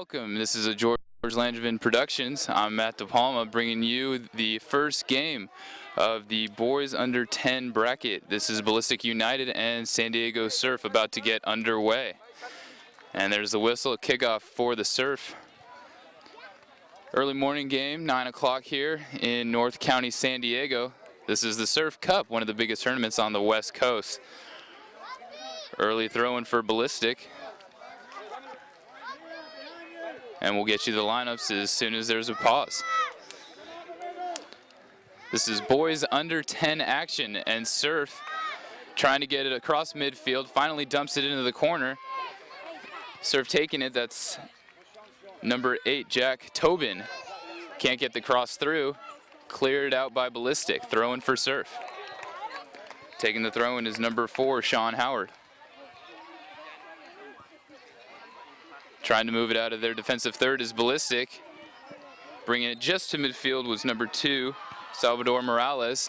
welcome. This is a George Langevin Productions. I'm Matt DePalma bringing you the first game of the boys under 10 bracket. This is Ballistic United and San Diego Surf about to get underway. And there's the whistle, kickoff for the Surf. Early morning game, 9 o'clock here in North County, San Diego. This is the Surf Cup, one of the biggest tournaments on the West Coast. Early throw-in for Ballistic. And we'll get you the lineups as soon as there's a pause. This is boys under 10 action, and Surf trying to get it across midfield, finally dumps it into the corner. Surf taking it, that's number 8, Jack Tobin. Can't get the cross through, cleared out by Ballistic, throw-in for Surf. Taking the throw-in is number 4, Sean Howard. Trying to move it out of their defensive third is Ballistic. Bringing it just to midfield was number 2, Salvador Morales.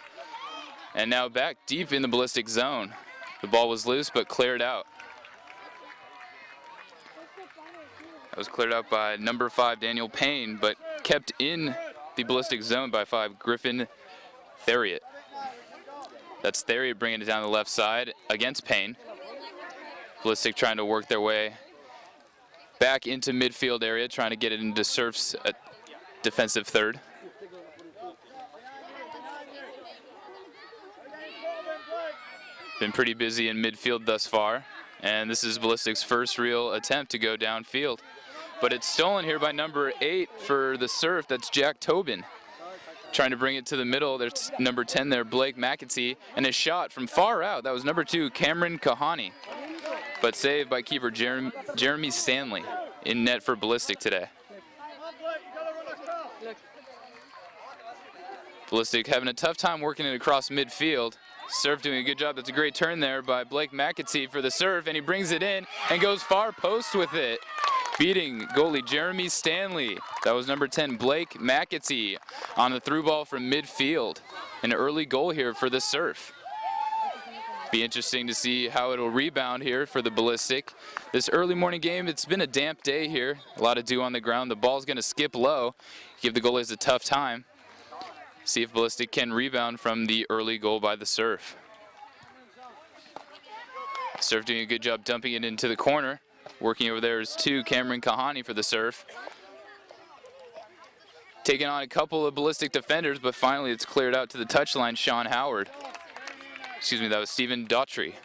And now back deep in the Ballistic zone. The ball was loose but cleared out. That was cleared out by number 5, Daniel Payne, but kept in the Ballistic zone by 5, Griffin Theriot. That's Theriot bringing it down the left side against Payne. Ballistic trying to work their way back into midfield area, trying to get it into Surf's defensive third. Been pretty busy in midfield thus far, and this is Ballistic's first real attempt to go downfield. But it's stolen here by number 8 for the Surf, that's Jack Tobin. Trying to bring it to the middle, there's number 10 there, Blake McAtee, and a shot from far out, that was number 2, Cameron Kahani. But saved by keeper Jeremy Stanley in net for Ballistic today. Ballistic having a tough time working it across midfield. Surf doing a good job. That's a great turn there by Blake McAtee for the Surf, and he brings it in and goes far post with it, beating goalie Jeremy Stanley. That was number 10, Blake McAtee, on the through ball from midfield. An early goal here for the Surf. Be interesting to see how it'll rebound here for the Ballistic. This early morning game, it's been a damp day here. A lot of dew on the ground. The ball's going to skip low, give the goalies a tough time. See if Ballistic can rebound from the early goal by the Surf. Surf doing a good job dumping it into the corner. Working over there is 2, Cameron Kahani for the Surf. Taking on a couple of Ballistic defenders, but finally it's cleared out to the touchline, Sean Howard. Excuse me, that was Stephen Daughtry.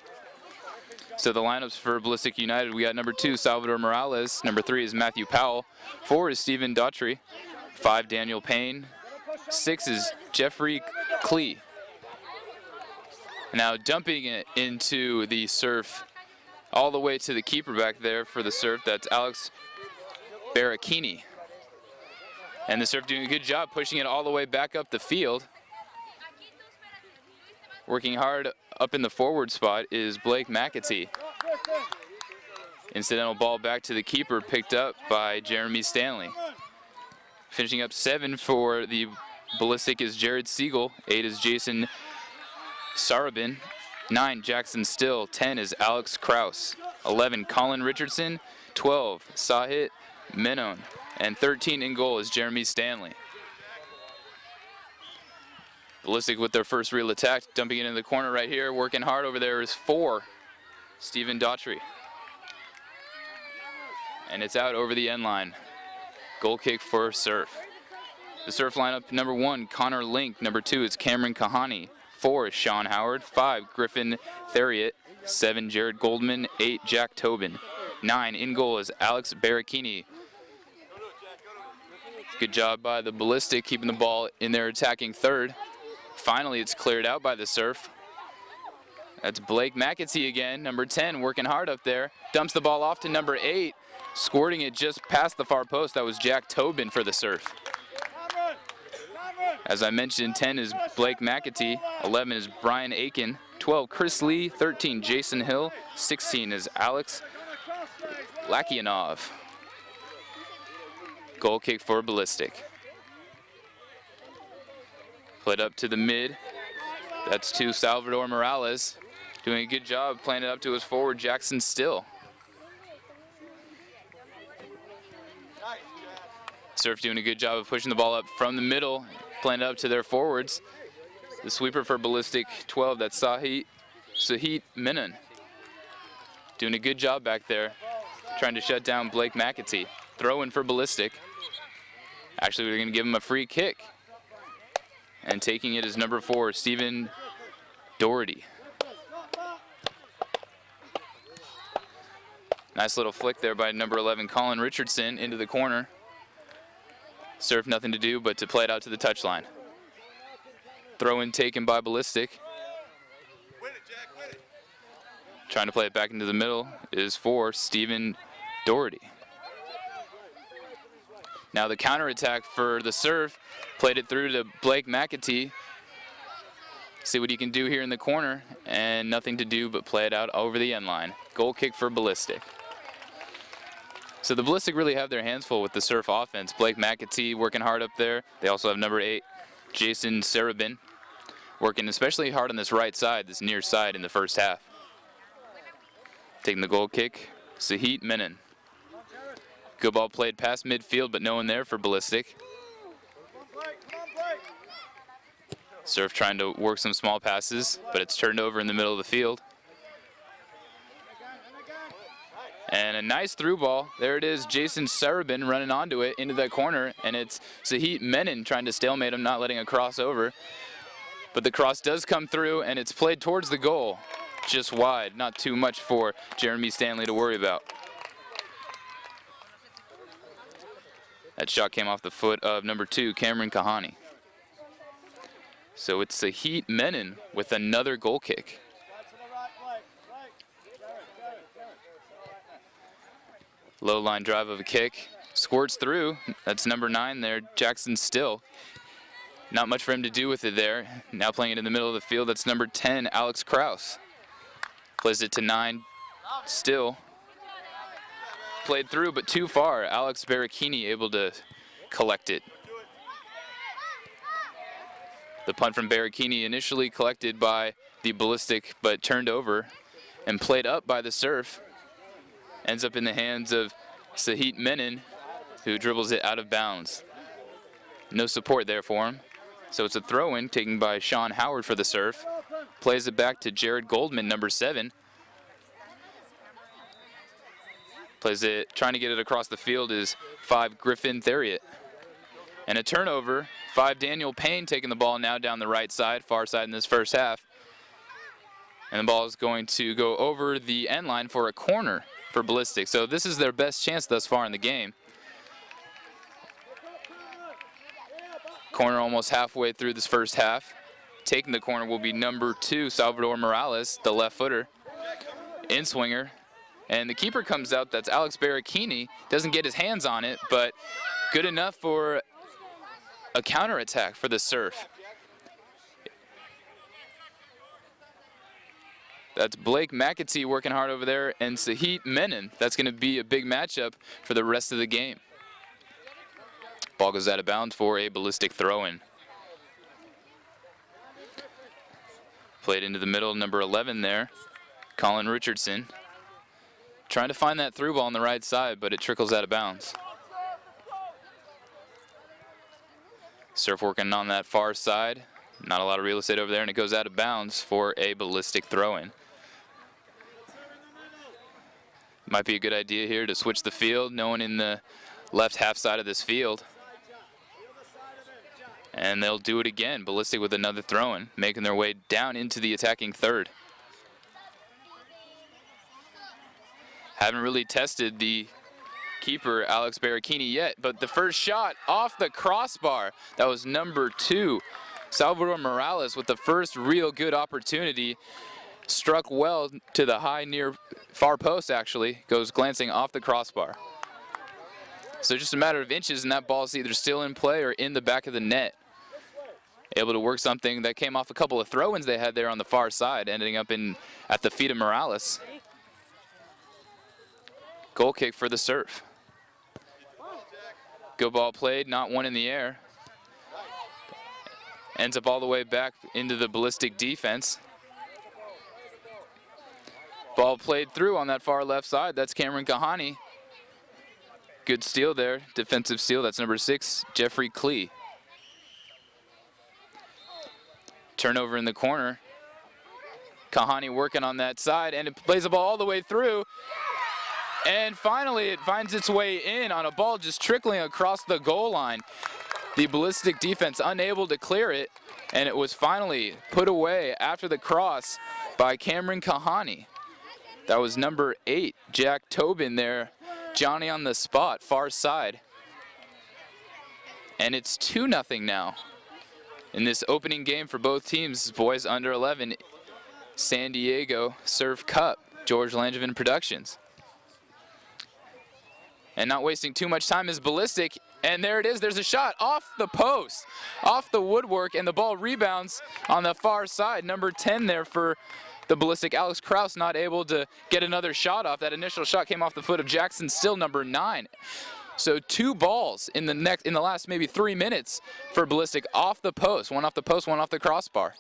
So the lineups for Ballistic United, we got number 2, Salvador Morales. Number 3 is Matthew Powell. 4 is Stephen Daughtry. 5, Daniel Payne. 6 is Jeffrey Klee. Now dumping it into the Surf, all the way to the keeper back there for the Surf, that's Alex Baracchini. And the Surf doing a good job pushing it all the way back up the field. Working hard up in the forward spot is Blake McAtee. Incidental ball back to the keeper, picked up by Jeremy Stanley. Finishing up 7 for the Ballistic is Jared Siegel. 8 is Jason Sarabin. 9, Jackson Still. 10 is Alex Kraus. 11, Colin Richardson. 12, Sahit Menon. And 13 in goal is Jeremy Stanley. Ballistic with their first real attack, dumping it in the corner right here. Working hard over there is 4, Stephen Daughtry. And it's out over the end line. Goal kick for Surf. The Surf lineup, number 1, Connor Link. Number 2 is Cameron Kahani. 4 is Sean Howard. 5, Griffin Theriot. 7, Jared Goldman. 8, Jack Tobin. 9, in goal is Alex Baracchini. Good job by the Ballistic, keeping the ball in their attacking third. Finally, it's cleared out by the Surf. That's Blake McAtee again, number 10, working hard up there. Dumps the ball off to number 8, squirting it just past the far post. That was Jack Tobin for the Surf. As I mentioned, 10 is Blake McAtee, 11 is Brian Aiken, 12, Chris Lee, 13, Jason Hill, 16 is Alex Lakianov. Goal kick for Ballistic. Played up to the mid. That's to Salvador Morales. Doing a good job playing it up to his forward, Jackson Still. Surf doing a good job of pushing the ball up from the middle, playing it up to their forwards. The sweeper for Ballistic 12, that's Sahit Menon. Doing a good job back there, trying to shut down Blake McAtee. Throw in for Ballistic. Actually, we're going to give him a free kick. And taking it is number 4, Stephen Doherty. Nice little flick there by number 11, Colin Richardson, into the corner. Surf nothing to do but to play it out to the touchline. Throw in taken by Ballistic. Trying to play it back into the middle is for Stephen Doherty. Now the counterattack for the Surf, played it through to Blake McAtee. See what he can do here in the corner, and nothing to do but play it out over the end line. Goal kick for Ballistic. So the Ballistic really have their hands full with the Surf offense. Blake McAtee working hard up there. They also have number 8, Jason Sarabin, working especially hard on this right side, this near side in the first half. Taking the goal kick, Sahit Menon. Good ball played past midfield, but no one there for Ballistic. Surf trying to work some small passes, but it's turned over in the middle of the field. And a nice through ball. There it is, Jason Sarabin running onto it into that corner, and it's Sahit Menon trying to stalemate him, not letting a cross over. But the cross does come through, and it's played towards the goal, just wide. Not too much for Jeremy Stanley to worry about. That shot came off the foot of number 2, Cameron Kahani. So it's Sahit Menon with another goal kick. Low line drive of a kick. Squirts through. That's number 9 there, Jackson Still. Not much for him to do with it there. Now playing it in the middle of the field, that's number 10, Alex Kraus. Plays it to 9, Still. Played through, but too far. Alex Baracchini able to collect it. The punt from Baracchini initially collected by the Ballistic, but turned over and played up by the Surf. Ends up in the hands of Sahit Menon, who dribbles it out of bounds. No support there for him. So it's a throw-in taken by Sean Howard for the Surf. Plays it back to Jared Goldman, number 7. Plays it, trying to get it across the field is 5, Griffin Theriot. And a turnover, 5, Daniel Payne taking the ball now down the right side, far side in this first half. And the ball is going to go over the end line for a corner for Ballistic. So this is their best chance thus far in the game. Corner almost halfway through this first half. Taking the corner will be number 2, Salvador Morales, the left footer. In swinger. And the keeper comes out, that's Alex Baracchini. Doesn't get his hands on it, but good enough for a counterattack for the Surf. That's Blake McAtee working hard over there, and Sahit Menon. That's going to be a big matchup for the rest of the game. Ball goes out of bounds for a Ballistic throw-in. Played into the middle, number 11 there, Colin Richardson. Trying to find that through ball on the right side, but it trickles out of bounds. Surf working on that far side. Not a lot of real estate over there, and it goes out of bounds for a Ballistic throw-in. Might be a good idea here to switch the field. No one in the left half side of this field. And they'll do it again. Ballistic with another throw-in, making their way down into the attacking third. Haven't really tested the keeper, Alex Baracchini, yet, but the first shot off the crossbar, that was number 2, Salvador Morales, with the first real good opportunity. Struck well to the high near far post, actually. Goes glancing off the crossbar. So just a matter of inches, and that ball's either still in play or in the back of the net. Able to work something that came off a couple of throw-ins they had there on the far side, ending up at the feet of Morales. Goal kick for the Surf. Good ball played, not one in the air. Ends up all the way back into the Ballistic defense. Ball played through on that far left side. That's Cameron Kahani. Good steal there, defensive steal. That's number 6, Jeffrey Klee. Turnover in the corner. Kahani working on that side, and it plays the ball all the way through. And finally, it finds its way in on a ball just trickling across the goal line. The Ballistic defense unable to clear it, and it was finally put away after the cross by Cameron Kahani. That was number 8, Jack Tobin there. Johnny on the spot, far side. And it's 2-0 now. In this opening game for both teams, boys under 11, San Diego Surf Cup, George Langevin Productions. And not wasting too much time is Ballistic, and there it is, there's a shot off the post, off the woodwork, and the ball rebounds on the far side. Number 10 there for the Ballistic, Alex Kraus, not able to get another shot off. That initial shot came off the foot of Jackson Still, number 9. So 2 balls in the last maybe 3 minutes for Ballistic off the post. One off the post, one off the crossbar.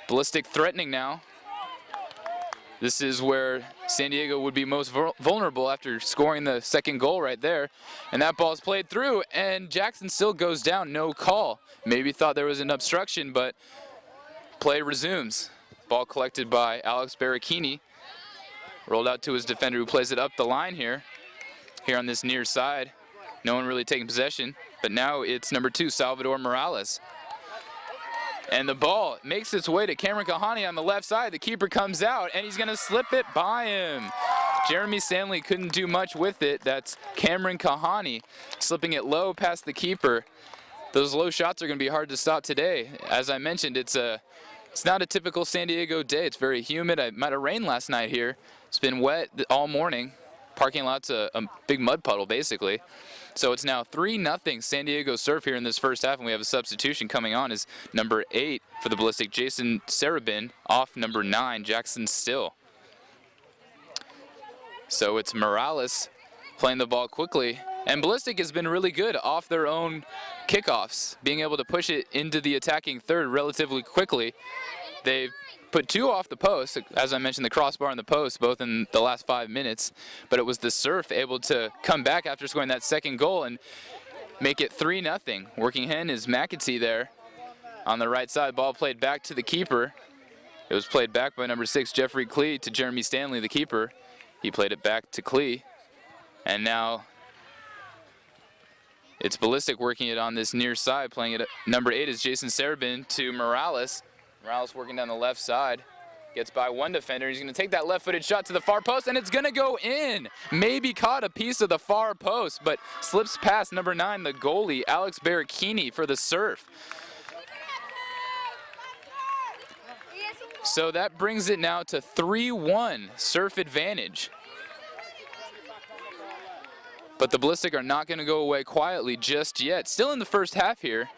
Ballistic threatening now. This is where San Diego would be most vulnerable after scoring the second goal right there. And that ball's played through, and Jackson Still goes down, no call. Maybe thought there was an obstruction, but play resumes. Ball collected by Alex Baracchini. Rolled out to his defender who plays it up the line here on this near side. No one really taking possession, but now it's number 2, Salvador Morales. And the ball makes its way to Cameron Kahani on the left side. The keeper comes out, and he's going to slip it by him. Jeremy Stanley couldn't do much with it. That's Cameron Kahani slipping it low past the keeper. Those low shots are going to be hard to stop today. As I mentioned, it's not a typical San Diego day. It's very humid. It might have rained last night here. It's been wet all morning. Parking lot's a big mud puddle, basically. So it's now 3-0 San Diego Surf here in this first half, and we have a substitution coming on as number 8 for the Ballistic, Jason Sarabin, off number 9, Jackson Still. So it's Morales playing the ball quickly, and Ballistic has been really good off their own kickoffs, being able to push it into the attacking third relatively quickly. They've put 2 off the post, as I mentioned, the crossbar and the post, both in the last 5 minutes. But it was the Surf able to come back after scoring that second goal and make it 3-0. Working hen is McAtee there on the right side. Ball played back to the keeper. It was played back by number 6, Jeffrey Klee, to Jeremy Stanley, the keeper. He played it back to Klee. And now it's Ballistic working it on this near side, playing it. Number 8 is Jason Sarabin to Morales. Morales working down the left side, gets by one defender. He's going to take that left-footed shot to the far post, and it's going to go in. Maybe caught a piece of the far post, but slips past number 9, the goalie, Alex Baracchini, for the Surf. So that brings it now to 3-1 Surf advantage. But the Ballistic are not going to go away quietly just yet. Still in the first half here.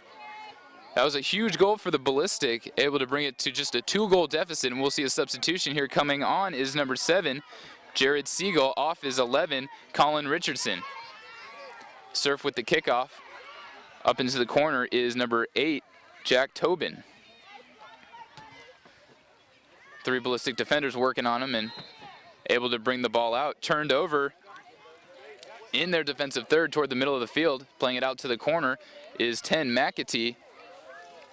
That was a huge goal for the Ballistic, able to bring it to just a 2-goal deficit, and we'll see a substitution here. Coming on is number 7, Jared Siegel. Off is 11, Colin Richardson. Surf with the kickoff. Up into the corner is number 8, Jack Tobin. 3 Ballistic defenders working on him and able to bring the ball out. Turned over in their defensive third toward the middle of the field. Playing it out to the corner is 10, McAtee.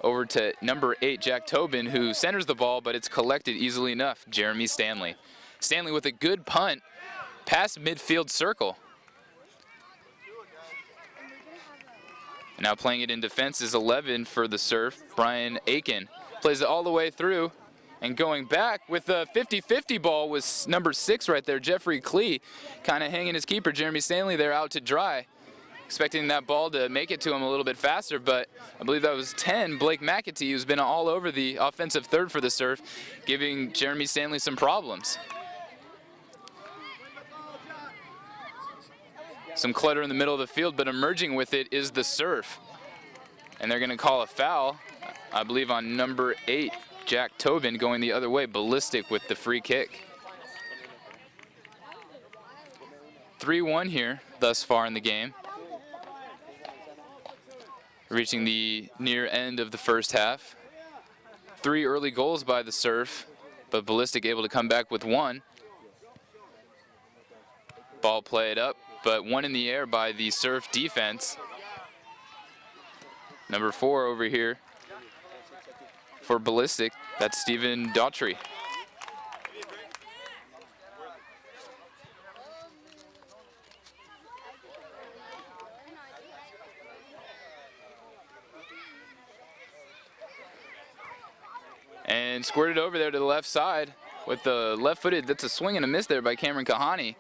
Over to number 8, Jack Tobin, who centers the ball, but it's collected easily enough. Jeremy Stanley. Stanley with a good punt past midfield circle. Now playing it in defense is 11 for the Surf, Brian Aiken. Plays it all the way through, and going back with a 50-50 ball was number 6 right there, Jeffrey Klee, kind of hanging his keeper, Jeremy Stanley, there out to dry. Expecting that ball to make it to him a little bit faster, but I believe that was 10, Blake McAtee, who's been all over the offensive third for the Surf, giving Jeremy Stanley some problems. Some clutter in the middle of the field, but emerging with it is the Surf. And they're going to call a foul, I believe, on number 8, Jack Tobin, going the other way. Ballistic with the free kick. 3-1 here thus far in the game. Reaching the near end of the first half. 3 early goals by the Surf, but Ballistic able to come back with 1. Ball played up, but one in the air by the Surf defense. Number 4 over here for Ballistic, that's Stephen Daughtry. And squirted over there to the left side with the left-footed. That's a swing and a miss there by Cameron Kahani.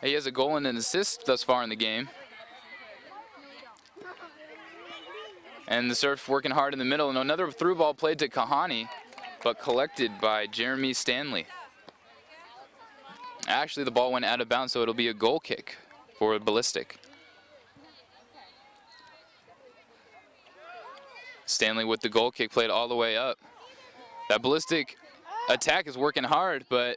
He has a goal and an assist thus far in the game. And the Surf working hard in the middle. And another through ball played to Kahani, but collected by Jeremy Stanley. Actually, the ball went out of bounds, so it'll be a goal kick for Ballistic. Stanley with the goal kick, played all the way up. That Ballistic attack is working hard, but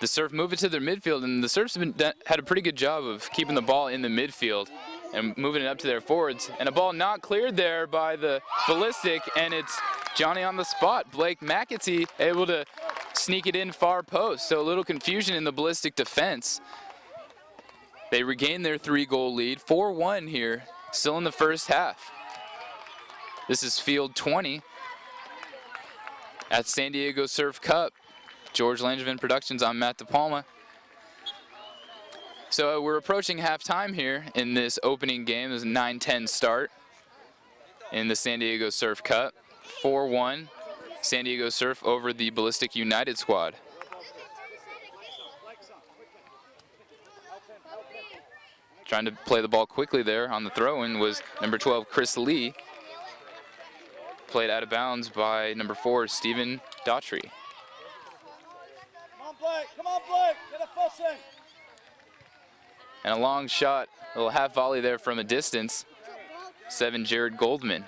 the Surf move it to their midfield, and the Surf's had a pretty good job of keeping the ball in the midfield and moving it up to their forwards. And a ball not cleared there by the Ballistic, and it's Johnny on the spot. Blake McAtee able to sneak it in far post, so a little confusion in the Ballistic defense. They regain their 3-goal lead, 4-1 here, still in the first half. This is Field 20 at San Diego Surf Cup. George Langevin Productions, I'm Matt DePalma. So we're approaching halftime here in this opening game. There's a 9-10 start in the San Diego Surf Cup. 4-1, San Diego Surf over the Ballistic United squad. Trying to play the ball quickly there on the throw-in was number 12, Chris Lee. Played out of bounds by number 4, Stephen Daughtry. Come on, Blake. Come on, Blake. Get a fussing. And a long shot, a little half volley there from a distance. 7, Jared Goldman.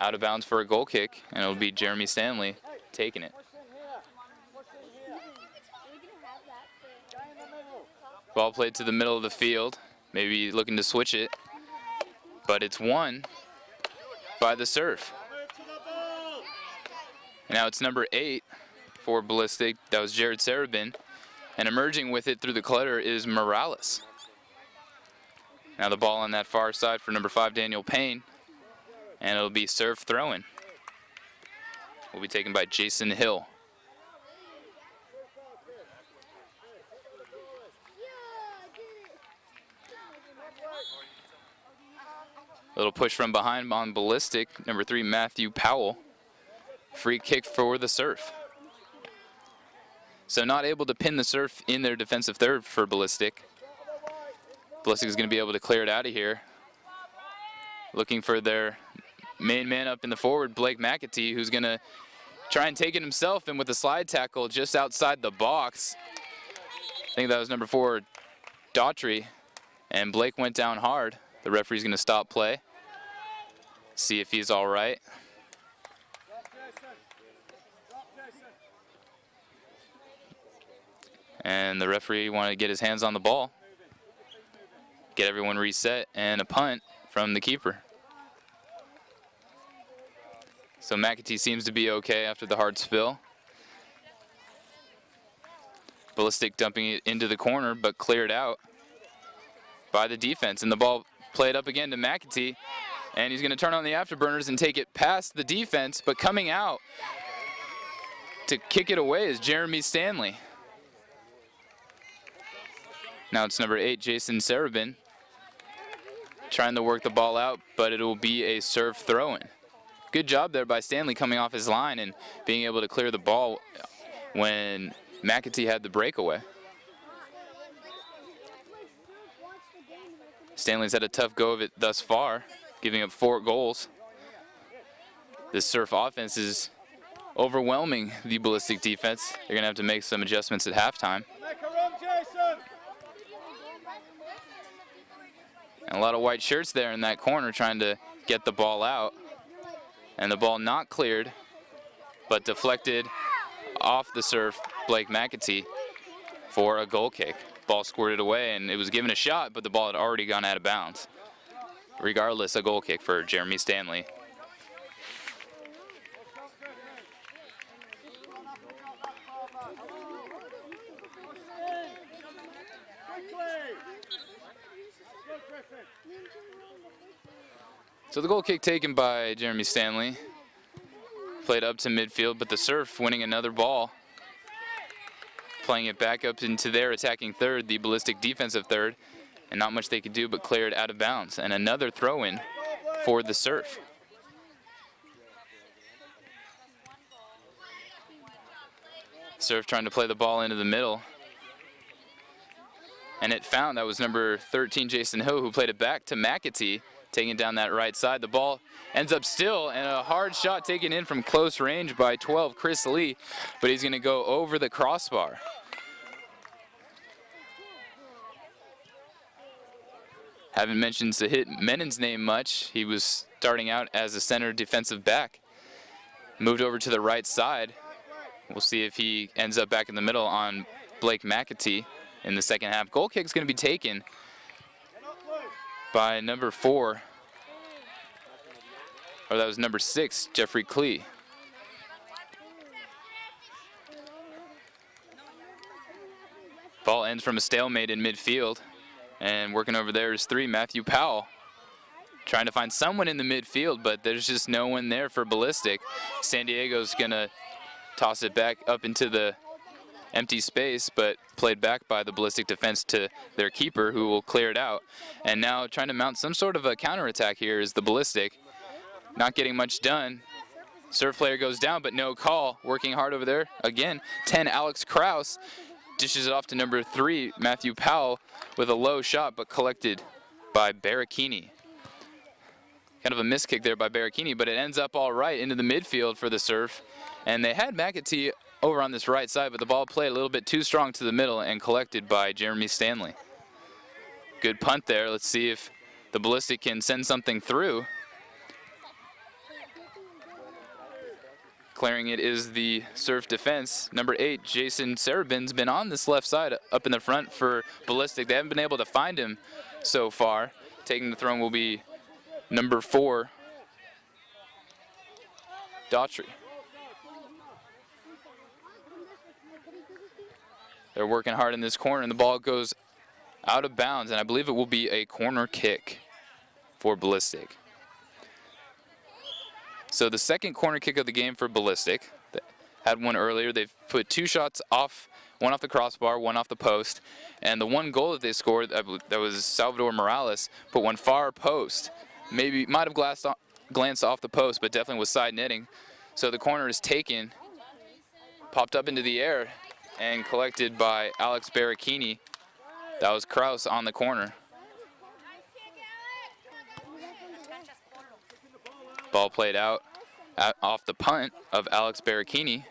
Out of bounds for a goal kick, and it'll be Jeremy Stanley taking it. Ball played to the middle of the field, maybe looking to switch it, but it's won by the Surf. Now it's number 8 for Ballistic. That was Jared Sarabin. And emerging with it through the clutter is Morales. Now the ball on that far side for number 5, Daniel Payne. And it'll be Surf throw-in. Will be taken by Jason Hill. Little push from behind on Ballistic. Number 3, Matthew Powell. Free kick for the Surf. So not able to pin the Surf in their defensive third for Ballistic. Ballistic is going to be able to clear it out of here. Looking for their main man up in the forward, Blake McAtee, who's going to try and take it himself, and with a slide tackle just outside the box. I think that was number 4, Daughtry, and Blake went down hard. The referee's going to stop play, see if he's all right. And the referee wanted to get his hands on the ball, get everyone reset, and a punt from the keeper. So McAtee seems to be okay after the hard spill. Ballistic dumping it into the corner, but cleared out by the defense. And the ball played up again to McAtee, and he's going to turn on the afterburners and take it past the defense, but coming out to kick it away is Jeremy Stanley. Now it's number 8, Jason Sarabin, trying to work the ball out, but it will be a Surf throw-in. Good job there by Stanley coming off his line and being able to clear the ball when McAtee had the breakaway. Stanley's had a tough go of it thus far, giving up 4 goals. This Surf offense is overwhelming the Ballistic defense. They're going to have to make some adjustments at halftime. And a lot of white shirts there in that corner trying to get the ball out. And the ball not cleared, but deflected off the Surf, Blake McAtee, for a goal kick. Ball squirted away, and it was given a shot, but the ball had already gone out of bounds. Regardless, a goal kick for Jeremy Stanley. So the goal kick taken by Jeremy Stanley. Played up to midfield, but the Surf winning another ball. Playing it back up into their attacking third, the Ballistic defensive third, and not much they could do but clear it out of bounds. And another throw-in for the Surf. Surf trying to play the ball into the middle. And it found, that was number 13, Jason Hill, who played it back to McAtee, taking it down that right side. The ball ends up still, and a hard shot taken in from close range by 12, Chris Lee, but he's gonna go over the crossbar. Haven't mentioned Sahit Menon's name much. He was starting out as a center defensive back. Moved over to the right side. We'll see if he ends up back in the middle on Blake McAtee in the second half. Goal kick's going to be taken by number 4, or that was number 6, Jeffrey Klee. Ball ends from a stalemate in midfield. And working over there is 3, Matthew Powell. Trying to find someone in the midfield, but there's just no one there for Ballistic. San Diego's gonna toss it back up into the empty space, but played back by the Ballistic defense to their keeper, who will clear it out. And now trying to mount some sort of a counterattack here is the Ballistic. Not getting much done. Surf player goes down, but no call. Working hard over there. Again, 10, Alex Kraus dishes it off to number 3, Matthew Powell, with a low shot, but collected by Baracchini. Kind of a miss kick there by Baracchini, but it ends up all right into the midfield for the Surf. And they had McAtee over on this right side, but the ball played a little bit too strong to the middle and collected by Jeremy Stanley. Good punt there. Let's see if the Ballistic can send something through. Clearing it is the Surf defense. Number 8, Jason Sarabin's been on this left side up in the front for Ballistic. They haven't been able to find him so far. Taking the throw will be number 4, Daughtry. They're working hard in this corner, and the ball goes out of bounds, and I believe it will be a corner kick for Ballistic. So the second corner kick of the game for Ballistic. They had one earlier. They've put 2 shots off, one off the crossbar, one off the post. And the one goal that they scored, that was Salvador Morales, put one far post. Maybe might have glanced off the post, but definitely was side netting. So the corner is taken, popped up into the air, and collected by Alex Baracchini. That was Kraus on the corner. Ball played out off the punt of Alex Baracchini.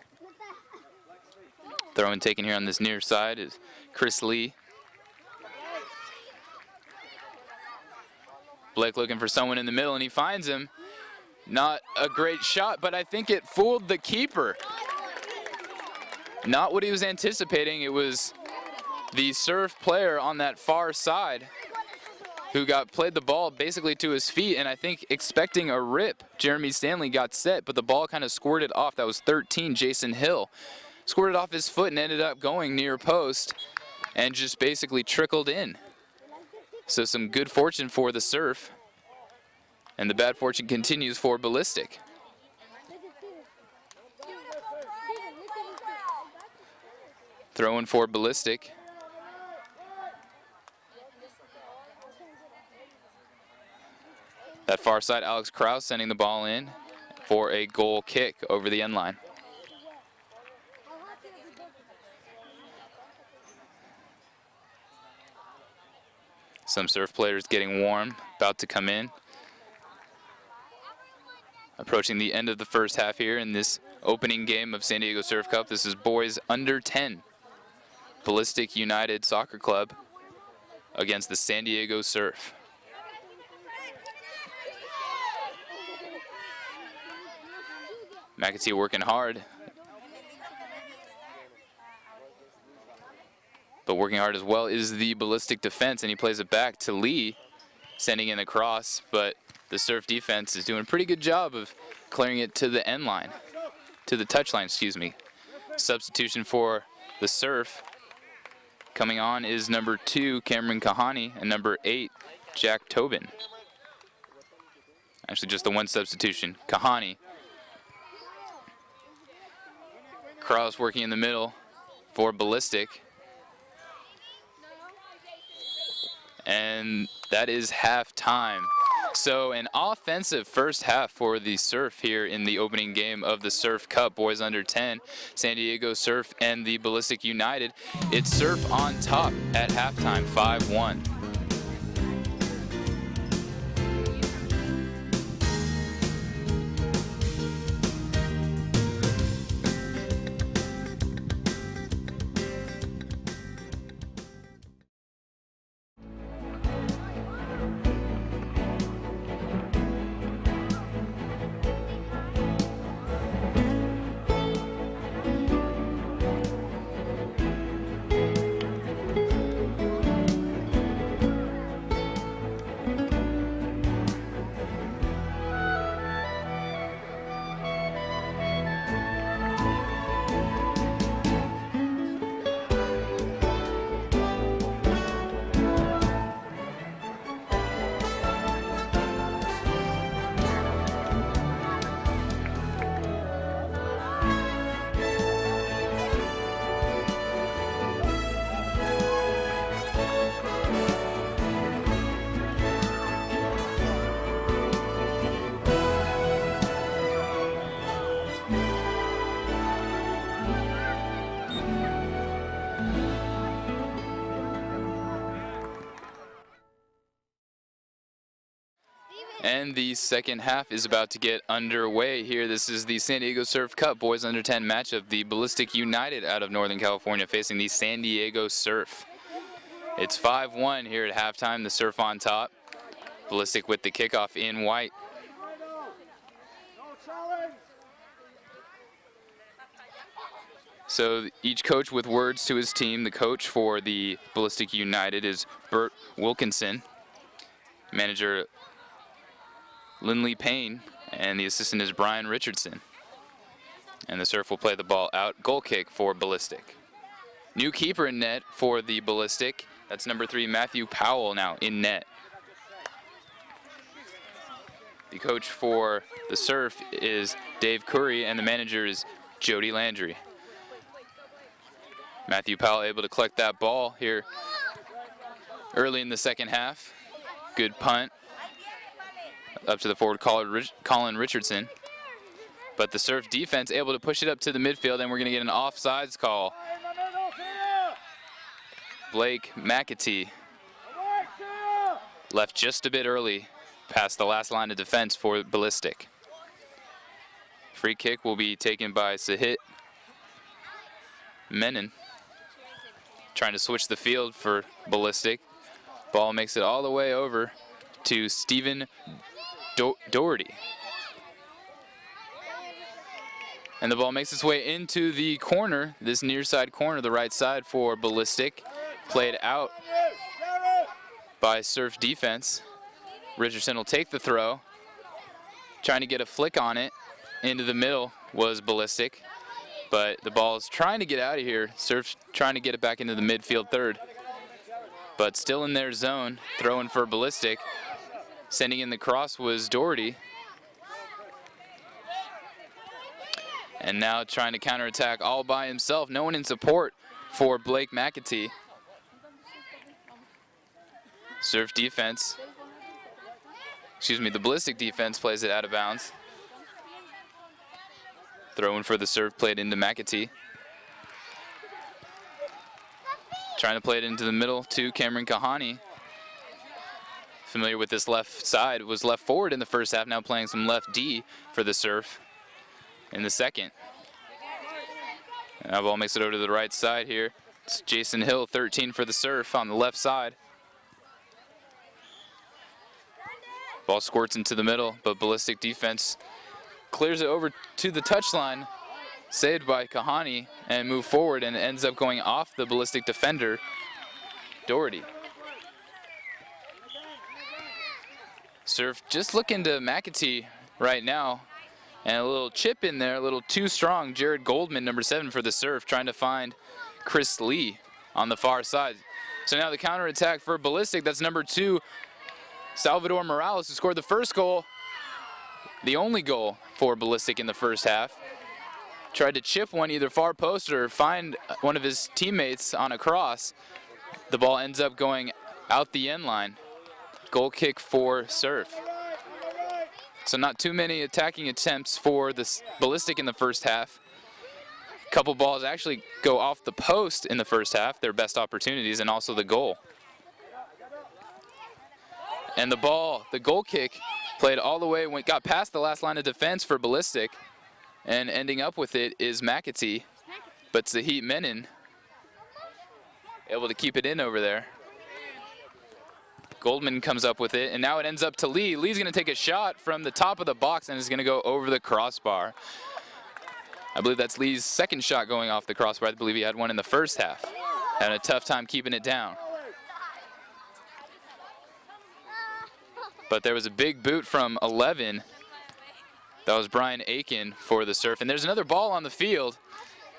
Throw-in taken here on this near side is Chris Lee. Blake looking for someone in the middle, and he finds him. Not a great shot, but I think it fooled the keeper. Not what he was anticipating. It was the Surf player on that far side who played the ball basically to his feet, and I think expecting a rip. Jeremy Stanley got set, but the ball kind of squirted off. That was 13, Jason Hill. Squirted off his foot and ended up going near post and just basically trickled in. So some good fortune for the Surf, and the bad fortune continues for Ballistic. Throw-in for Ballistic. That far side, Alex Kraus sending the ball in for a goal kick over the end line. Some Surf players getting warm, about to come in. Approaching the end of the first half here in this opening game of San Diego Surf Cup. This is boys under 10. Ballistic United Soccer Club against the San Diego Surf. McAtee working hard, but working hard as well is the Ballistic defense, and he plays it back to Lee, sending in the cross, but the Surf defense is doing a pretty good job of clearing it to the end line, to the touch line, excuse me. Substitution for the Surf coming on is number 2, Cameron Kahani, and number 8, Jack Tobin. Actually, just the one substitution. Kahani. Cross working in the middle for Ballistic. And that is halftime. So an offensive first half for the Surf here in the opening game of the Surf Cup, boys under 10, San Diego Surf and the Ballistic United. It's Surf on top at halftime, 5-1. And the second half is about to get underway here. This is the San Diego Surf Cup boys under 10 matchup. The Ballistic United out of Northern California facing the San Diego Surf. It's 5-1 here at halftime. The Surf on top. Ballistic with the kickoff in white. So each coach with words to his team. The coach for the Ballistic United is Bert Wilkinson. Manager Lindley Payne, and the assistant is Brian Richardson. And the Surf will play the ball out. Goal kick for Ballistic. New keeper in net for the Ballistic. That's number 3, Matthew Powell, now in net. The coach for the Surf is Dave Curry, and the manager is Jody Landry. Matthew Powell able to collect that ball here early in the second half. Good punt up to the forward Colin Richardson. But the Surf defense able to push it up to the midfield, and we're going to get an offsides call. Blake McAtee left just a bit early past the last line of defense for Ballistic. Free kick will be taken by Sahit Menon. Trying to switch the field for Ballistic. Ball makes it all the way over to Stephen Doherty. And the ball makes its way into the corner, this near side corner, the right side for Ballistic. Played out by Surf defense. Richardson will take the throw. Trying to get a flick on it. Into the middle was Ballistic. But the ball is trying to get out of here. Surf trying to get it back into the midfield third. But still in their zone, throwing for Ballistic. Sending in the cross was Doherty. And now trying to counterattack all by himself. No one in support for Blake McAtee. Surf defense. The Ballistic defense plays it out of bounds. Throwing for the Surf, played into McAtee. Trying to play it into the middle to Cameron Kahani. Familiar with this left side, was left forward in the first half, now playing some left D for the Surf in the second. And that ball makes it over to the right side here. It's Jason Hill, 13 for the Surf on the left side. Ball squirts into the middle, but Ballistic defense clears it over to the touchline. Saved by Kahani and move forward, and ends up going off the Ballistic defender, Doherty. Surf just looking to McAtee right now. And a little chip in there, a little too strong. Jared Goldman, number 7 for the Surf, trying to find Chris Lee on the far side. So now the counterattack for Ballistic, that's number 2, Salvador Morales, who scored the first goal. the only goal for Ballistic in the first half. Tried to chip one either far post or find one of his teammates on a cross. The ball ends up going out the end line. Goal kick for Surf. So not too many attacking attempts for this Ballistic in the first half. Couple balls actually go off the post in the first half, their best opportunities, and also the goal. And the ball, the goal kick, played all the way, got past the last line of defense for Ballistic, and ending up with it is McAtee. But Zahit Menon able to keep it in over there. Goldman comes up with it, and now it ends up to Lee. Lee's going to take a shot from the top of the box and is going to go over the crossbar. I believe that's Lee's second shot going off the crossbar. I believe he had one in the first half. Having a tough time keeping it down. But there was a big boot from 11. That was Brian Aiken for the Surf. And there's another ball on the field.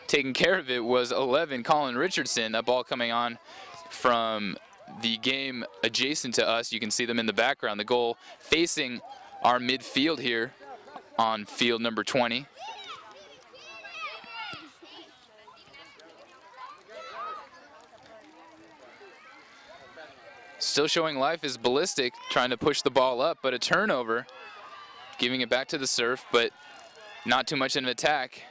Taking care of it was 11, Colin Richardson. That ball coming on from the game adjacent to us. You can see them in the background. The goal facing our midfield here on field number 20. Still showing life is Ballistic, trying to push the ball up, but a turnover, giving it back to the Surf, but not too much in an attack.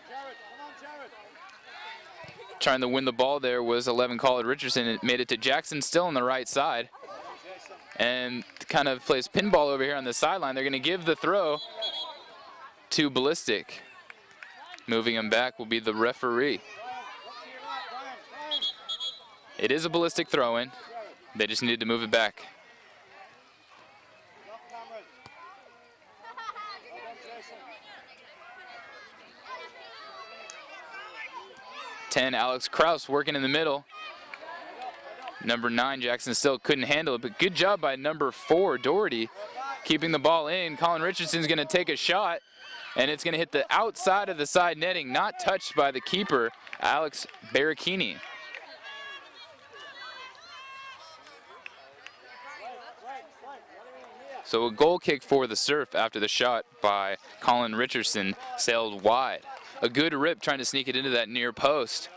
Trying to win the ball there was 11 Colin Richardson. It made it to Jackson, still on the right side, and kind of plays pinball over here on the sideline. They're going to give the throw to Ballistic. Moving him back will be the referee. It is a Ballistic throw-in. They just needed to move it back. Alex Kraus working in the middle. Number 9, Jackson still couldn't handle it, but good job by number 4, Doherty, keeping the ball in. Colin Richardson's going to take a shot, and it's going to hit the outside of the side netting, not touched by the keeper, Alex Barricchini. So a goal kick for the Surf after the shot by Colin Richardson sailed wide. A good rip trying to sneak it into that near post.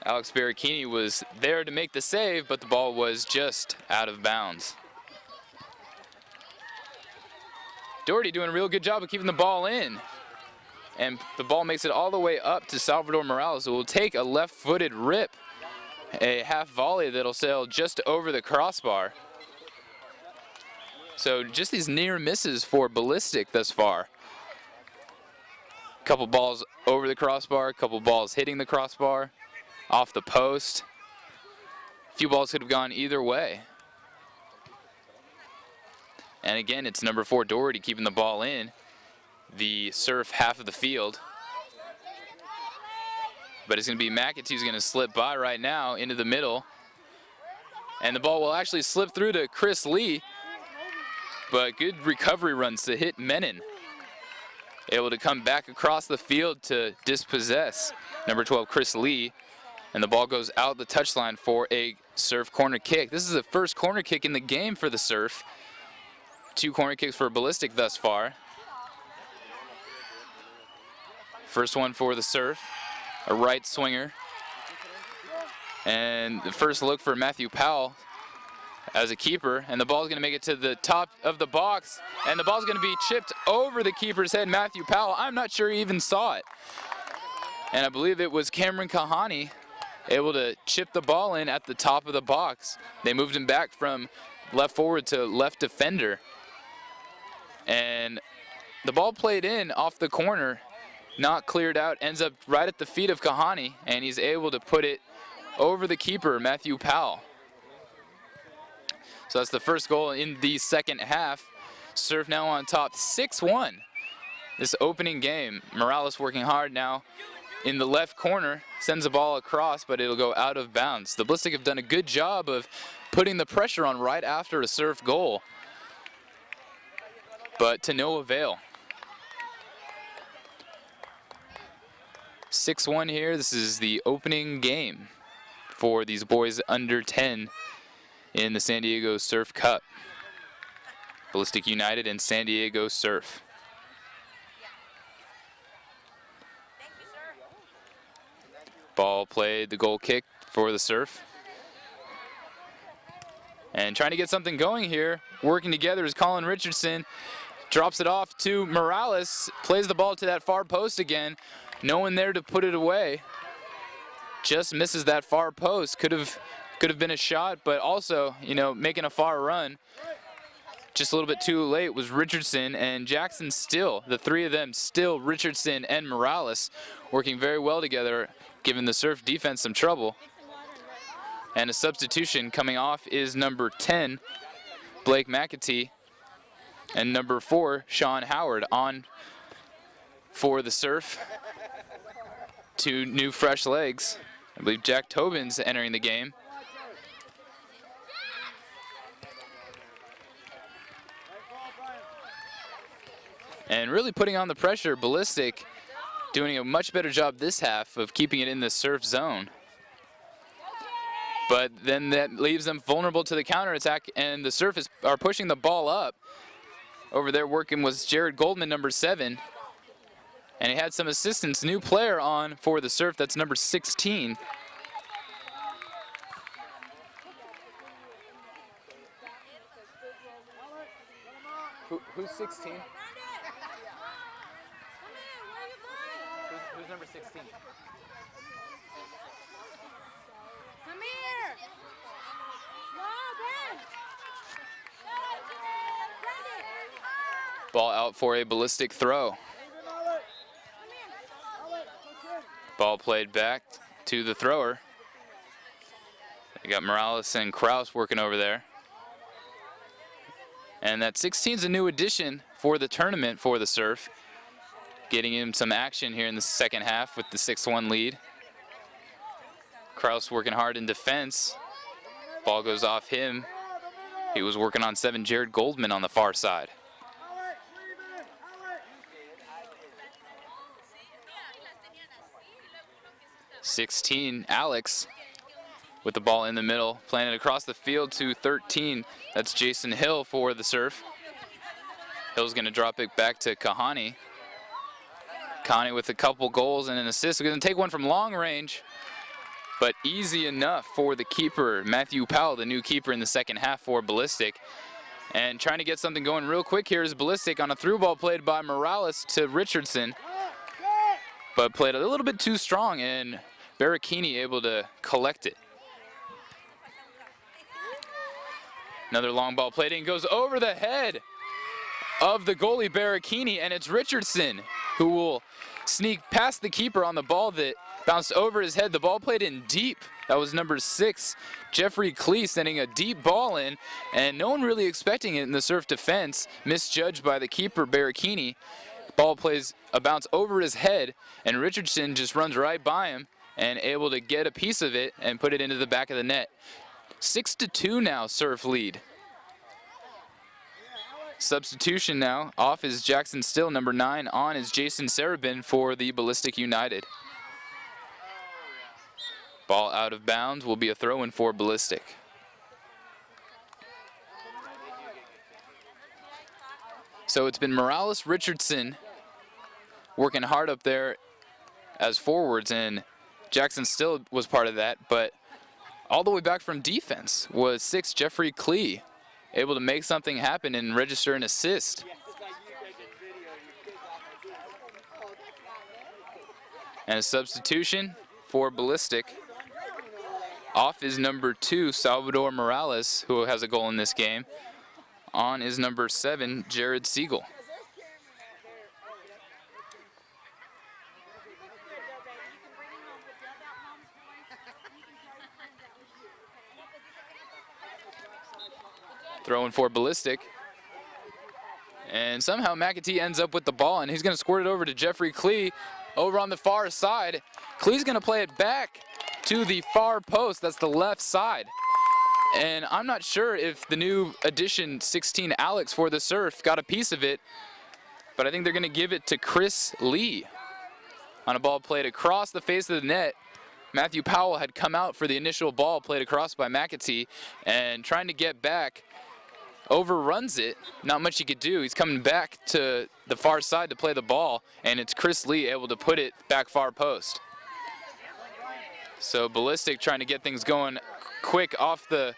Alex Barricchini was there to make the save, but the ball was just out of bounds. Doherty doing a real good job of keeping the ball in. And the ball makes it all the way up to Salvador Morales, who will take a left-footed rip. A half volley that'll sail just over the crossbar. So just these near misses for Ballistic thus far. Couple balls over the crossbar, couple balls hitting the crossbar, off the post. A few balls could have gone either way. And again, it's number 4 Doherty keeping the ball in the Surf half of the field. But it's going to be McAtee who's going to slip by right now into the middle. And the ball will actually slip through to Chris Lee. But good recovery runs to hit Menon. Able to come back across the field to dispossess number 12, Chris Lee. And the ball goes out the touchline for a Surf corner kick. This is the first corner kick in the game for the Surf. 2 corner kicks for Ballistic thus far. First one for the Surf, a right swinger. And the first look for Matthew Powell as a keeper, and the ball's going to make it to the top of the box, and the ball's going to be chipped over the keeper's head, Matthew Powell. I'm not sure he even saw it. And I believe it was Cameron Kahani able to chip the ball in at the top of the box. They moved him back from left forward to left defender. And the ball played in off the corner, not cleared out, ends up right at the feet of Kahani, and he's able to put it over the keeper, Matthew Powell. So that's the first goal in the second half. Surf now on top 6-1. This opening game, Morales working hard now in the left corner, sends the ball across, but it'll go out of bounds. The Ballistic have done a good job of putting the pressure on right after a Surf goal, but to no avail. 6-1 here. This is the opening game for these boys under 10 in the San Diego Surf Cup. Ballistic United and San Diego Surf. Ball played, the goal kick for the Surf. And trying to get something going here, working together is Colin Richardson. Drops it off to Morales, plays the ball to that far post again. No one there to put it away. Just misses that far post. Could have been a shot, but also, you know, making a far run. Just a little bit too late was Richardson and Jackson Still. The three of them, Still, Richardson, and Morales, working very well together, giving the Surf defense some trouble. And a substitution coming off is number 10, Blake McAtee, and number 4, Sean Howard, on for the Surf. Two new fresh legs. I believe Jack Tobin's entering the game. And really putting on the pressure, Ballistic doing a much better job this half of keeping it in the Surf zone. But then that leaves them vulnerable to the counterattack, and the Surf are pushing the ball up. Over there working was Jared Goldman, number 7. And he had some assistance. New player on for the Surf, that's number 16. Who's 16? Who's number 16? Come here! Ball out for a Ballistic throw. Ball played back to the thrower. You got Morales and Kraus working over there. And that 16's a new addition for the tournament for the Surf. Getting him some action here in the second half with the 6-1 lead. Kraus working hard in defense. Ball goes off him. He was working on 7, Jared Goldman, on the far side. 16, Alex, with the ball in the middle, playing it across the field to 13. That's Jason Hill for the Surf. Hill's going to drop it back to Kahani. Kahani with a couple goals and an assist. We're going to take one from long range, but easy enough for the keeper, Matthew Powell, the new keeper in the second half for Ballistic. And trying to get something going real quick here is Ballistic on a through ball played by Morales to Richardson, but played a little bit too strong, and Barachini able to collect it. Another long ball played in, goes over the head of the goalie Barachini, and it's Richardson who will sneak past the keeper on the ball that bounced over his head. The ball played in deep. That was number 6, Jeffrey Klee, sending a deep ball in, and no one really expecting it in the Surf defense, misjudged by the keeper Barachini. Ball plays a bounce over his head, and Richardson just runs right by him and able to get a piece of it and put it into the back of the net. 6-2 now, Surf lead. Substitution now. Off is Jackson Still, number 9. On is Jason Sarabin for the Ballistic United. Ball out of bounds will be a throw-in for Ballistic. So it's been Morales, Richardson working hard up there as forwards, and Jackson Still was part of that, but all the way back from defense was 6, Jeffrey Klee, able to make something happen and register an assist. And a substitution for Ballistic. Off is number 2, Salvador Morales, who has a goal in this game. On is number 7, Jared Siegel. Throwing for Ballistic. And somehow McAtee ends up with the ball, and he's going to squirt it over to Jeffrey Klee over on the far side. Klee's going to play it back to the far post. That's the left side. And I'm not sure if the new addition, 16, Alex, for the Surf got a piece of it, but I think they're going to give it to Chris Lee on a ball played across the face of the net. Matthew Powell had come out for the initial ball played across by McAtee, and trying to get back, overruns it. Not much he could do. He's coming back to the far side to play the ball, and it's Chris Lee able to put it back far post. So Ballistic trying to get things going quick off the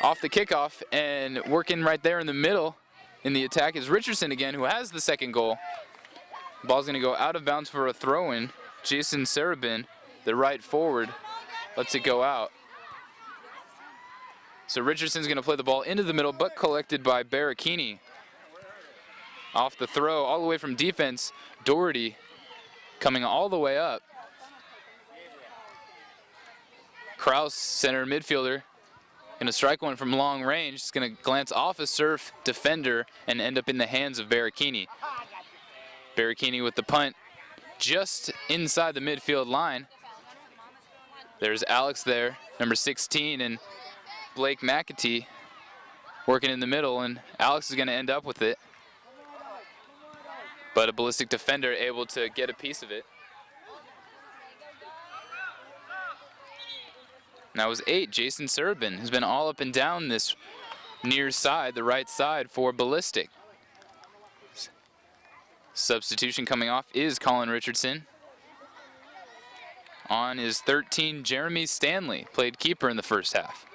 kickoff, and working right there in the middle in the attack is Richardson again, who has the second goal. Ball's gonna go out of bounds for a throw-in. Jason Sarabin, the right forward, lets it go out. So Richardson's gonna play the ball into the middle, but collected by Barricchini. Off the throw, all the way from defense, Doherty coming all the way up. Kraus, center midfielder, gonna strike one from long range. It's gonna glance off a Surf defender and end up in the hands of Barricchini. Barricchini with the punt just inside the midfield line. There's Alex there, number 16, and Blake McAtee working in the middle, and Alex is gonna end up with it. But a Ballistic defender able to get a piece of it. And that was 8, Jason Sarabin, who's been all up and down this near side, the right side for Ballistic. Substitution coming off is Colin Richardson. On is 13, Jeremy Stanley, played keeper in the first half.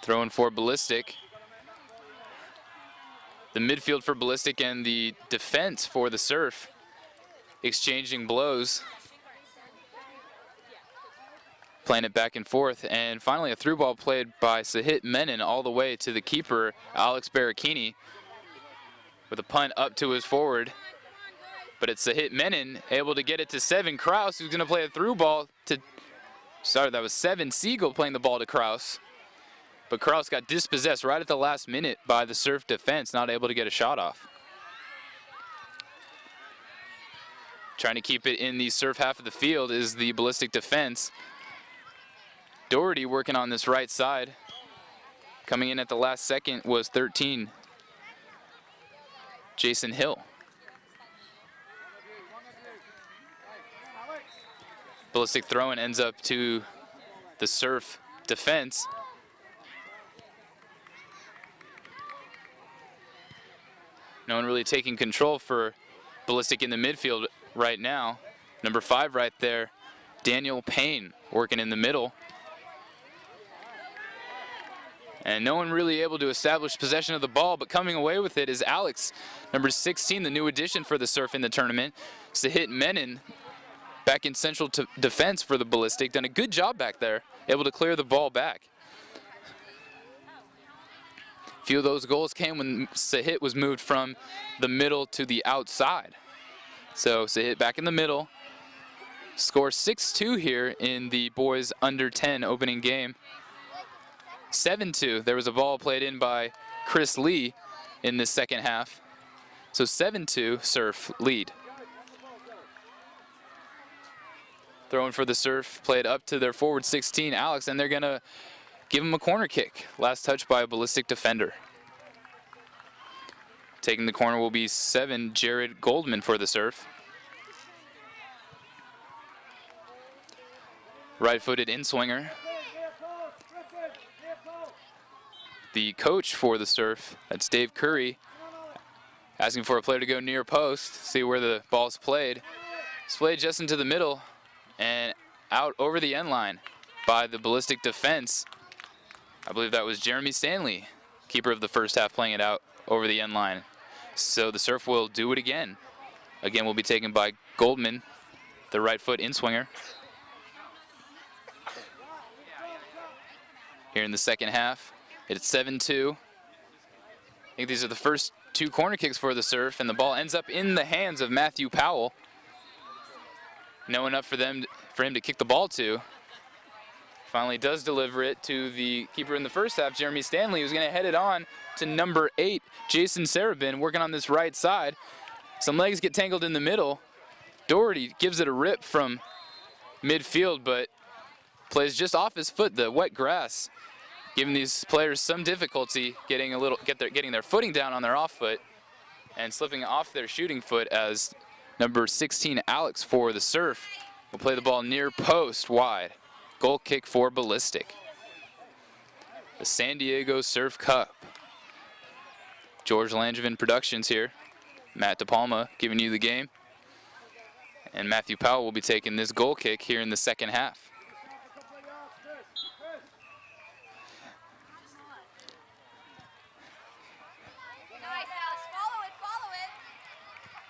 Throwing for Ballistic. The midfield for Ballistic and the defense for the Surf exchanging blows. Playing it back and forth, and finally a through ball played by Sahit Menon all the way to the keeper, Alex Barricchini, with a punt up to his forward. But it's Sahit Menon able to get it to Seven Kraus, who's gonna play a through ball to, sorry, that was Seven Siegel playing the ball to Kraus. But Kraus got dispossessed right at the last minute by the Surf defense, not able to get a shot off. Trying to keep it in the Surf half of the field is the Ballistic defense. Doherty working on this right side. Coming in at the last second was 13, Jason Hill. Ballistic throw-in ends up to the Surf defense. No one really taking control for Ballistic in the midfield right now. Number 5 right there, Daniel Payne working in the middle. And no one really able to establish possession of the ball, but coming away with it is Alex, number 16, the new addition for the Surf in the tournament. Sahit Menon back in central defense for the Ballistic, done a good job back there, able to clear the ball back. A few of those goals came when Sahit was moved from the middle to the outside. So Sahit back in the middle. Score 6-2 here in the boys under 10 opening game. 7-2. There was a ball played in by Chris Lee in the second half. So 7-2, Surf lead. Throwing for the Surf, played up to their forward 16, Alex, and they're going to give him a corner kick. Last touch by a Ballistic defender. Taking the corner will be 7, Jared Goldman for the Surf. Right-footed in-swinger. The coach for the Surf, that's Dave Curry, asking for a player to go near post, see where the ball's played. It's played just into the middle and out over the end line by the Ballistic defense. I believe that was Jeremy Stanley, keeper of the first half, playing it out over the end line. So the Surf will do it again. Again, will be taken by Goldman, the right foot in-swinger. Here in the second half, it's 7-2. I think these are the first 2 corner kicks for the Surf, and the ball ends up in the hands of Matthew Powell. No enough for him to kick the ball to. Finally does deliver it to the keeper in the first half, Jeremy Stanley, who's going to head it on to number 8, Jason Sarabin, working on this right side. Some legs get tangled in the middle. Doherty gives it a rip from midfield, but plays just off his foot, the wet grass, giving these players some difficulty getting their footing down on their off foot and slipping off their shooting foot, as number 16, Alex, for the Surf will play the ball near post wide. Goal kick for Ballistic. The San Diego Surf Cup. George Langevin Productions here. Matt DePalma giving you the game. And Matthew Powell will be taking this goal kick here in the second half.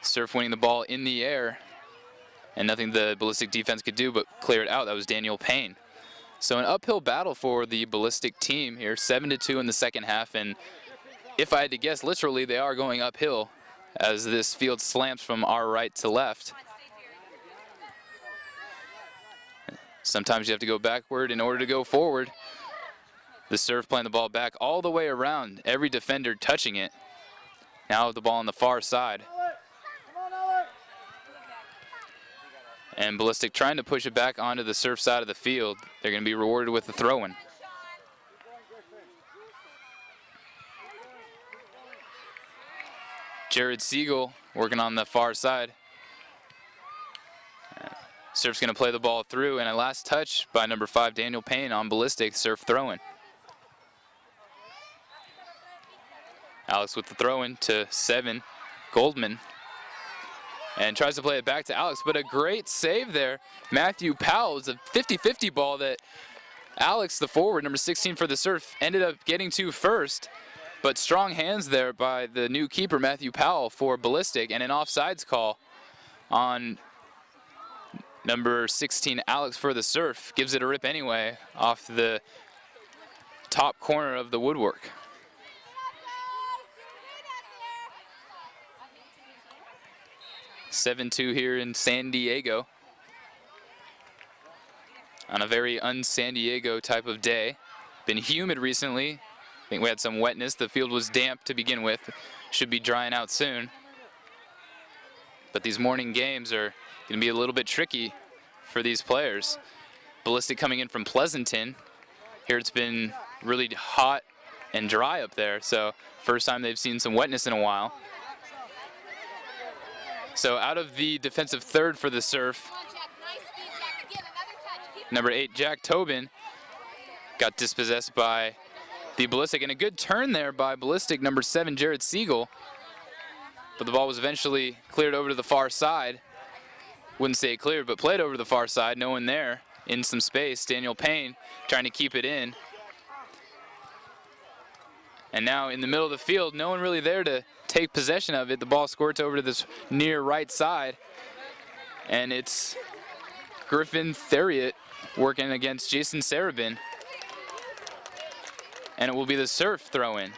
Surf winning the ball in the air, and nothing the Ballistic defense could do but clear it out. That was Daniel Payne. So an uphill battle for the Ballistic team here, 7-2 in the second half, and if I had to guess, literally they are going uphill as this field slants from our right to left. Sometimes you have to go backward in order to go forward. The Surf playing the ball back all the way around, every defender touching it. Now the ball on the far side. And Ballistic trying to push it back onto the Surf side of the field. They're going to be rewarded with the throw-in. Jared Siegel working on the far side. Surf's going to play the ball through, and a last touch by number 5, Daniel Payne on Ballistic. Surf throw-in. Alex with the throw-in to 7, Goldman. And tries to play it back to Alex, but a great save there. Matthew Powell, is a 50-50 ball that Alex, the forward, number 16 for the Surf, ended up getting to first. But strong hands there by the new keeper, Matthew Powell, for Ballistic, and an offsides call on number 16, Alex, for the Surf. Gives it a rip anyway off the top corner of the woodwork. (7-2) here in San Diego on a very un-San Diego type of day. Been humid recently. I think we had some wetness. The field was damp to begin with. Should be drying out soon. But these morning games are going to be a little bit tricky for these players. Ballistic coming in from Pleasanton. Here it's been really hot and dry up there, so first time they've seen some wetness in a while. So out of the defensive third for the Surf, number 8, Jack Tobin, got dispossessed by the Ballistic, and a good turn there by Ballistic, number 7, Jared Siegel. But the ball was eventually cleared over to the far side. Wouldn't say cleared, but played over to the far side. No one there in some space. Daniel Payne trying to keep it in. And now in the middle of the field, no one really there to take possession of it. The ball squirts over to this near right side. And it's Griffin Theriot working against Jason Sarabin. And it will be the Surf throw-in.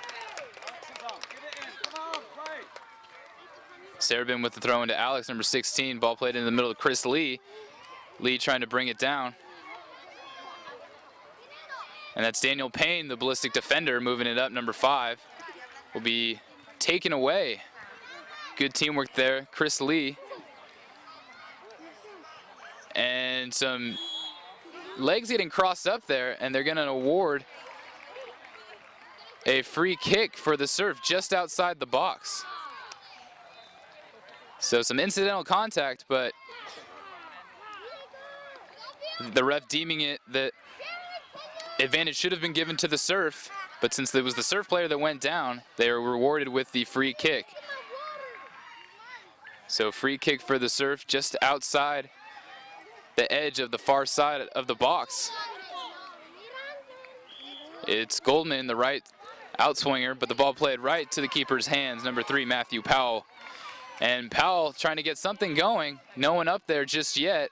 Sarabin with the throw-in to Alex, number 16. Ball played in the middle of Chris Lee. Lee trying to bring it down. And that's Daniel Payne, the Ballistic defender, moving it up, number 5. Will be taken away. Good teamwork there, Chris Lee. And some legs getting crossed up there, and they're gonna award a free kick for the Surf just outside the box. So some incidental contact, but the ref deeming it that advantage should have been given to the Surf, but since it was the Surf player that went down, they were rewarded with the free kick. So free kick for the Surf just outside the edge of the far side of the box. It's Goldman, the right outswinger, but the ball played right to the keeper's hands, number 3, Matthew Powell. And Powell trying to get something going. No one up there just yet.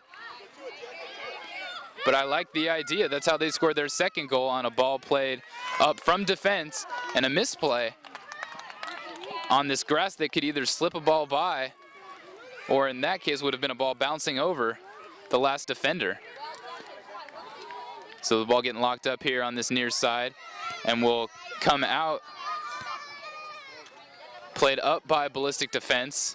But I like the idea. That's how they scored their second goal, on a ball played up from defense and a misplay on this grass that could either slip a ball by, or in that case would have been a ball bouncing over the last defender. So the ball getting locked up here on this near side, and will come out. Played up by Ballistic defense.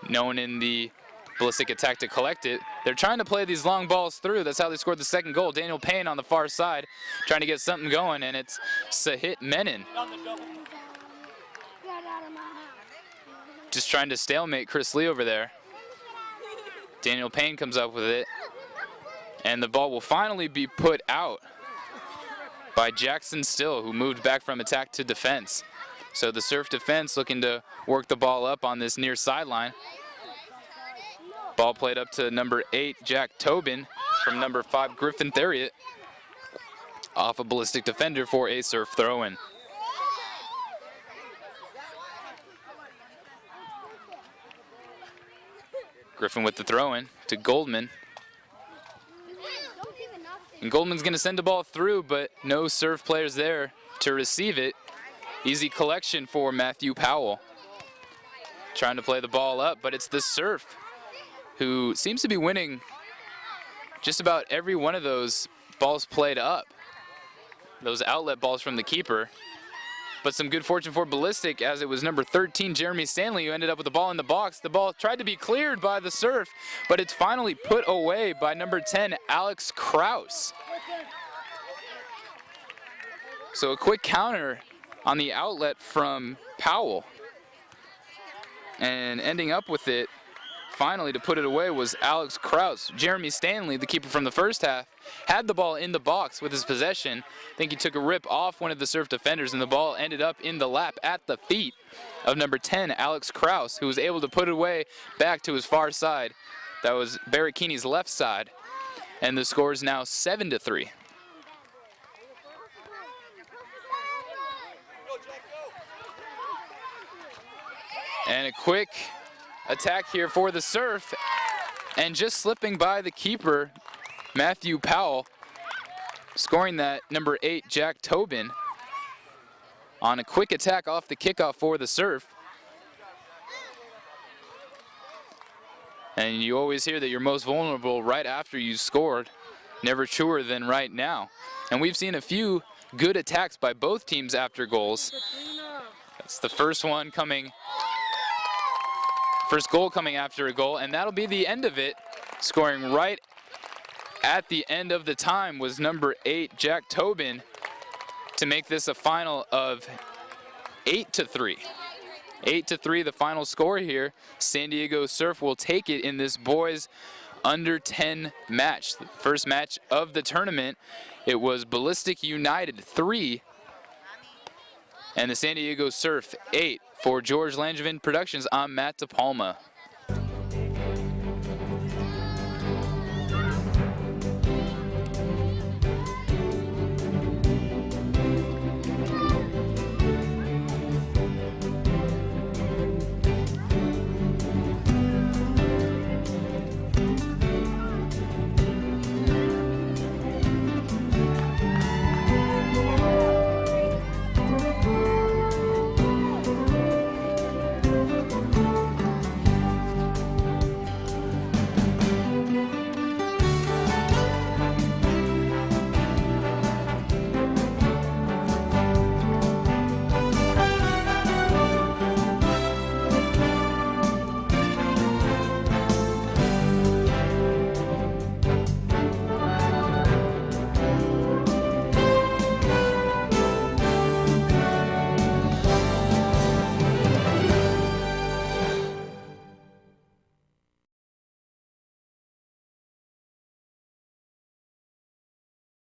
No one in the Ballistic attack to collect it. They're trying to play these long balls through. That's how they scored the second goal. Daniel Payne on the far side trying to get something going, and it's Sahit Menon. Just trying to stalemate Chris Lee over there. Daniel Payne comes up with it, and the ball will finally be put out by Jackson Still, who moved back from attack to defense. So the Surf defense looking to work the ball up on this near sideline. Ball played up to number 8, Jack Tobin, from number 5, Griffin Theriot, off a Ballistic defender for a Surf throw-in. Griffin with the throw-in to Goldman. And Goldman's going to send the ball through, but no Surf players there to receive it. Easy collection for Matthew Powell. Trying to play the ball up, but it's the Surf who seems to be winning just about every one of those balls played up. Those outlet balls from the keeper. But some good fortune for Ballistic, as it was number 13, Jeremy Stanley, who ended up with the ball in the box. The ball tried to be cleared by the Surf, but it's finally put away by number 10, Alex Kraus. So a quick counter on the outlet from Powell. And ending up with it, finally to put it away, was Alex Kraus. Jeremy Stanley, the keeper from the first half, had the ball in the box with his possession. I think he took a rip off one of the Surf defenders, and the ball ended up in the lap at the feet of number 10, Alex Kraus, who was able to put it away back to his far side. That was Barricchini's left side. And the score is now 7-3. And a quick attack here for the Surf, and just slipping by the keeper, Matthew Powell, scoring that number 8, Jack Tobin, on a quick attack off the kickoff for the Surf. And you always hear that you're most vulnerable right after you scored. Never truer than right now. And we've seen a few good attacks by both teams after goals. That's the first one coming. First goal coming after a goal, and that'll be the end of it. Scoring right at the end of the time was number 8, Jack Tobin, to make this a final of 8-3. 8-3, the final score here. San Diego Surf will take it in this boys under 10 match. The first match of the tournament, it was Ballistic United 3 and the San Diego Surf 8. For George Langevin Productions, I'm Matt DePalma.